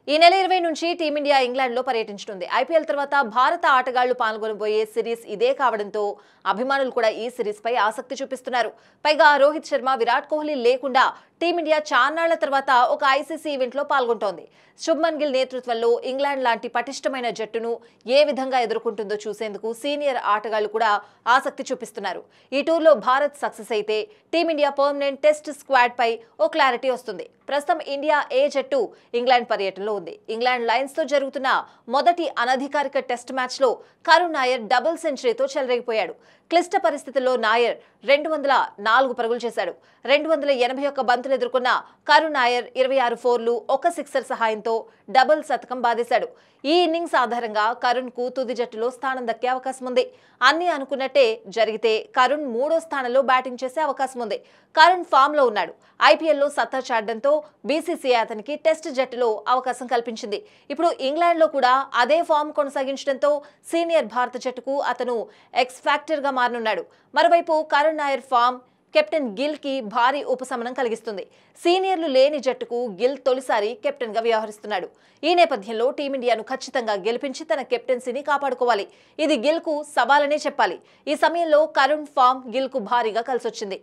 ఈ నెల 20 నుంచి టీమిండియా ఇంగ్లాండ్లో పర్యటించనుంది. ఐపీఎల్ తర్వాత భారత ఆటగాళ్లు పాల్గొనబోయే సిరీస్ ఇదే కావడంతో అభిమానులు కూడా ఈ సిరీస్ పై ఆసక్తి చూపిస్తున్నారు. పైగా రోహిత్ శర్మ, విరాట్ కోహ్లీ లేకుండా టీమిండియా చాన్నాళ్ల తర్వాత ఒక ఐసీసీ ఈవెంట్లో పాల్గొంటోంది. శుభ్మన్ గిల్ నేతృత్వంలో ఇంగ్లాండ్ లాంటి పటిష్టమైన జట్టును ఏ విధంగా ఎదుర్కొంటుందో చూసేందుకు సీనియర్ ఆటగాళ్లు కూడా ఆసక్తి చూపిస్తున్నారు. ఈ టూర్లో భారత్ సక్సెస్ అయితే టీమిండియా పర్మనెంట్ టెస్ట్ స్క్వాడ్ పై ఓ క్లారిటీ వస్తుంది. ప్రస్తుతం ఇండియా ఏ జట్టు ఇంగ్లాండ్ పర్యటనలో ఉంది. ఇంగ్లాండ్ లయన్స్ తో జరుగుతున్న మొదటి అనధికారిక టెస్ట్ మ్యాచ్ లో కరుణ్ నాయర్ డబుల్ సెంచరీతో చెలరేగిపోయాడు. క్లిష్ట పరిస్థితుల్లో నాయర్ 204 పరుగులు చేశాడు. 281 బంతులు ఎదుర్కొన్న కరుణ్ నాయర్ 26 ఫోర్లు, 1 సిక్సర్ సహాయంతో డబుల్ శతకం బాదేశాడు. ఈ ఇన్నింగ్స్ ఆధారంగా కరుణ్ కు తుది జట్టులో స్థానం దక్కే అవకాశం ఉంది. అన్ని అనుకున్నట్టే జరిగితే కరుణ్ 3వ స్థానంలో బ్యాటింగ్ చేసే అవకాశం ఉంది. కరుణ్ ఫామ్ లో ఉన్నాడు. ఐపీఎల్లో సత్తా చాటడంతో బీసీసీఐ అతనికి టెస్ట్ జట్టులో అవకాశం కల్పించింది. ఇప్పుడు ఇంగ్లాండ్ లో కూడా అదే ఫామ్ కొనసాగించడంతో సీనియర్ భారత జట్టుకు అతను ఎక్స్ ఫ్యాక్టర్ గా మారనున్నాడు. మరోవైపు కరుణ్ నాయర్ ఫామ్ కెప్టెన్ గిల్ కి భారీ ఉపశమనం కలిగిస్తుంది. సీనియర్లు లేని జట్టుకు గిల్ తొలిసారి కెప్టెన్ గా వ్యవహరిస్తున్నాడు. ఈ నేపథ్యంలో టీమిండియాను ఖచ్చితంగా గెలిపించి తన కెప్టెన్సీని కాపాడుకోవాలి. ఇది గిల్ కు సవాలనే చెప్పాలి. ఈ సమయంలో కరుణ్ ఫామ్ గిల్ కు భారీగా కలిసొచ్చింది.